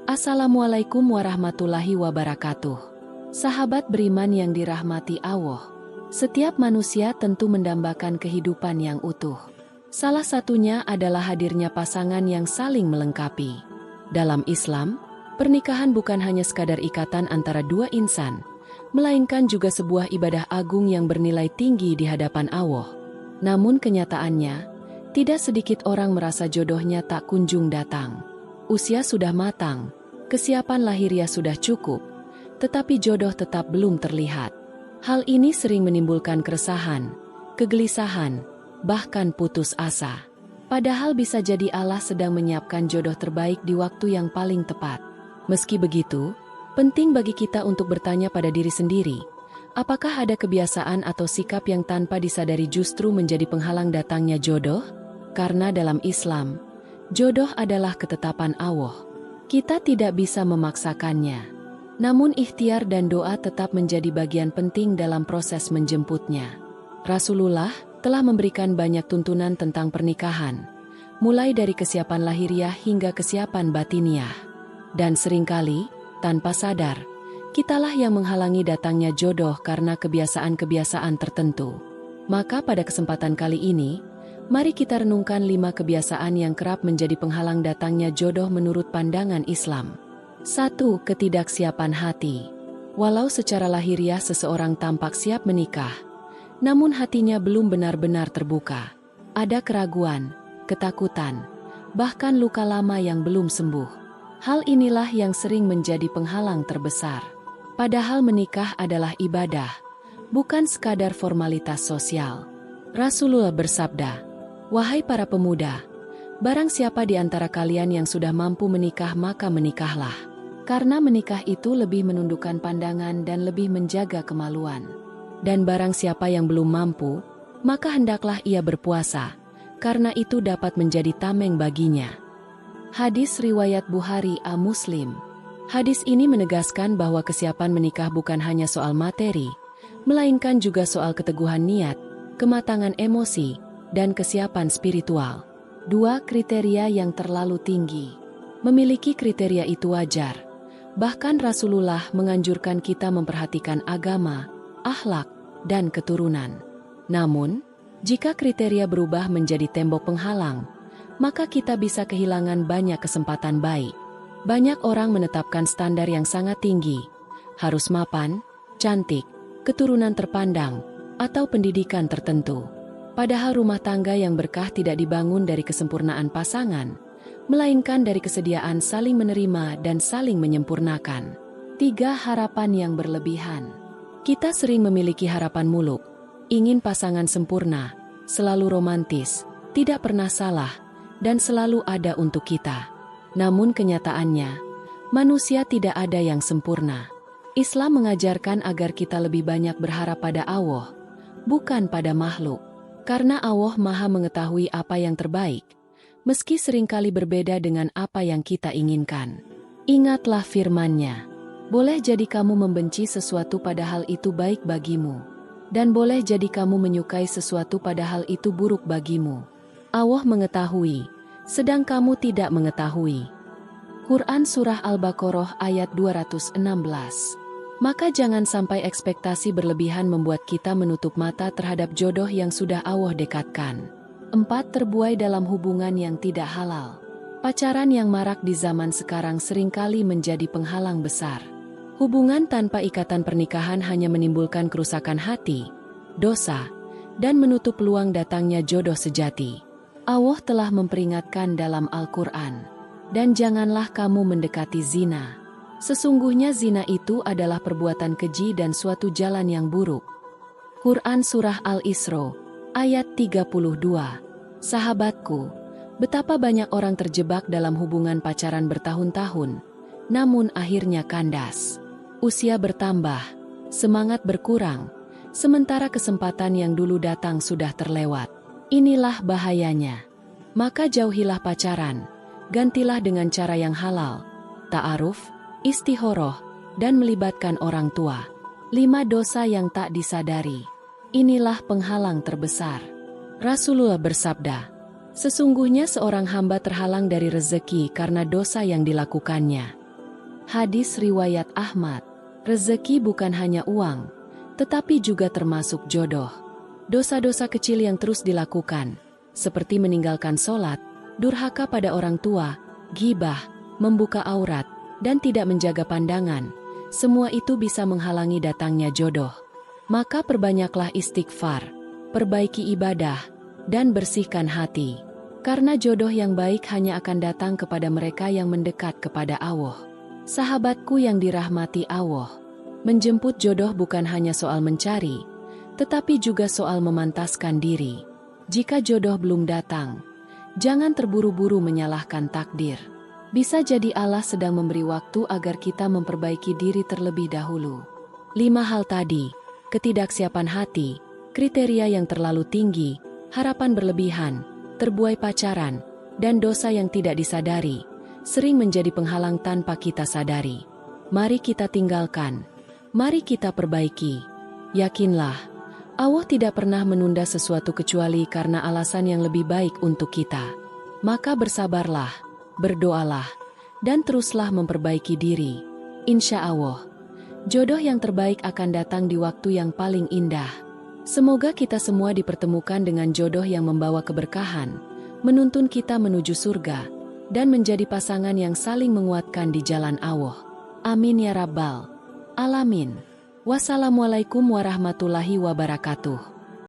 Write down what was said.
Assalamualaikum warahmatullahi wabarakatuh. Sahabat beriman yang dirahmati Allah, setiap manusia tentu mendambakan kehidupan yang utuh. Salah satunya adalah hadirnya pasangan yang saling melengkapi. Dalam Islam, pernikahan bukan hanya sekadar ikatan antara dua insan, melainkan juga sebuah ibadah agung yang bernilai tinggi di hadapan Allah. Namun kenyataannya, tidak sedikit orang merasa jodohnya tak kunjung datang. Usia sudah matang, kesiapan lahiriah sudah cukup, tetapi jodoh tetap belum terlihat. Hal ini sering menimbulkan keresahan, kegelisahan, bahkan putus asa. Padahal bisa jadi Allah sedang menyiapkan jodoh terbaik di waktu yang paling tepat. Meski begitu, penting bagi kita untuk bertanya pada diri sendiri, apakah ada kebiasaan atau sikap yang tanpa disadari justru menjadi penghalang datangnya jodoh? Karena dalam Islam, jodoh adalah ketetapan Allah. Kita tidak bisa memaksakannya. Namun ikhtiar dan doa tetap menjadi bagian penting dalam proses menjemputnya. Rasulullah telah memberikan banyak tuntunan tentang pernikahan, mulai dari kesiapan lahiriah hingga kesiapan batiniah. Dan seringkali, tanpa sadar, kitalah yang menghalangi datangnya jodoh karena kebiasaan-kebiasaan tertentu. Maka pada kesempatan kali ini, mari kita renungkan 5 kebiasaan yang kerap menjadi penghalang datangnya jodoh menurut pandangan Islam. 1. Ketidaksiapan hati. Walau secara lahiriah seseorang tampak siap menikah, namun hatinya belum benar-benar terbuka. Ada keraguan, ketakutan, bahkan luka lama yang belum sembuh. Hal inilah yang sering menjadi penghalang terbesar. Padahal menikah adalah ibadah, bukan sekadar formalitas sosial. Rasulullah bersabda, "Wahai para pemuda, barang siapa di antara kalian yang sudah mampu menikah maka menikahlah. Karena menikah itu lebih menundukkan pandangan dan lebih menjaga kemaluan. Dan barang siapa yang belum mampu, maka hendaklah ia berpuasa, karena itu dapat menjadi tameng baginya." Hadis riwayat Bukhari Muslim. Hadis ini menegaskan bahwa kesiapan menikah bukan hanya soal materi, melainkan juga soal keteguhan niat, kematangan emosi, dan kesiapan spiritual. 2. Kriteria yang terlalu tinggi. Memiliki kriteria itu wajar. Bahkan Rasulullah menganjurkan kita memperhatikan agama, akhlak, dan keturunan. Namun, jika kriteria berubah menjadi tembok penghalang, maka kita bisa kehilangan banyak kesempatan baik. Banyak orang menetapkan standar yang sangat tinggi, harus mapan, cantik, keturunan terpandang, atau pendidikan tertentu. Padahal rumah tangga yang berkah tidak dibangun dari kesempurnaan pasangan, melainkan dari kesediaan saling menerima dan saling menyempurnakan. 3. Harapan yang berlebihan. Kita sering memiliki harapan muluk, ingin pasangan sempurna, selalu romantis, tidak pernah salah, dan selalu ada untuk kita. Namun kenyataannya, manusia tidak ada yang sempurna. Islam mengajarkan agar kita lebih banyak berharap pada Allah, bukan pada makhluk. Karena Allah Maha mengetahui apa yang terbaik, meski seringkali berbeda dengan apa yang kita inginkan. Ingatlah firman-Nya, boleh jadi kamu membenci sesuatu padahal itu baik bagimu, dan boleh jadi kamu menyukai sesuatu padahal itu buruk bagimu. Allah mengetahui, sedang kamu tidak mengetahui. Quran Surah Al-Baqarah ayat 216. Maka jangan sampai ekspektasi berlebihan membuat kita menutup mata terhadap jodoh yang sudah Allah dekatkan. 4. Terbuai dalam hubungan yang tidak halal. Pacaran yang marak di zaman sekarang seringkali menjadi penghalang besar. Hubungan tanpa ikatan pernikahan hanya menimbulkan kerusakan hati, dosa, dan menutup peluang datangnya jodoh sejati. Allah telah memperingatkan dalam Al-Quran, "Dan janganlah kamu mendekati zina. Sesungguhnya zina itu adalah perbuatan keji dan suatu jalan yang buruk." Quran Surah Al-Isra, ayat 32. Sahabatku, betapa banyak orang terjebak dalam hubungan pacaran bertahun-tahun, namun akhirnya kandas. Usia bertambah, semangat berkurang, sementara kesempatan yang dulu datang sudah terlewat. Inilah bahayanya. Maka jauhilah pacaran, gantilah dengan cara yang halal, ta'aruf, istikharah, dan melibatkan orang tua. 5 dosa yang tak disadari. Inilah penghalang terbesar. Rasulullah bersabda, "Sesungguhnya seorang hamba terhalang dari rezeki karena dosa yang dilakukannya. Hadis riwayat Ahmad. Rezeki bukan hanya uang, tetapi juga termasuk jodoh. Dosa-dosa kecil yang terus dilakukan, seperti meninggalkan sholat, durhaka pada orang tua, ghibah, membuka aurat, dan tidak menjaga pandangan, semua itu bisa menghalangi datangnya jodoh. Maka perbanyaklah istighfar, perbaiki ibadah, dan bersihkan hati. Karena jodoh yang baik hanya akan datang kepada mereka yang mendekat kepada Allah. Sahabatku yang dirahmati Allah, menjemput jodoh bukan hanya soal mencari, tetapi juga soal memantaskan diri. Jika jodoh belum datang, jangan terburu-buru menyalahkan takdir. Bisa jadi Allah sedang memberi waktu agar kita memperbaiki diri terlebih dahulu. 5 hal tadi, ketidaksiapan hati, kriteria yang terlalu tinggi, harapan berlebihan, terbuai pacaran, dan dosa yang tidak disadari, sering menjadi penghalang tanpa kita sadari. Mari kita tinggalkan, mari kita perbaiki. Yakinlah, Allah tidak pernah menunda sesuatu kecuali karena alasan yang lebih baik untuk kita. Maka bersabarlah, berdoalah, dan teruslah memperbaiki diri. Insya Allah, jodoh yang terbaik akan datang di waktu yang paling indah. Semoga kita semua dipertemukan dengan jodoh yang membawa keberkahan, menuntun kita menuju surga, dan menjadi pasangan yang saling menguatkan di jalan Allah. Amin ya Rabbal Alamin. Wassalamualaikum warahmatullahi wabarakatuh.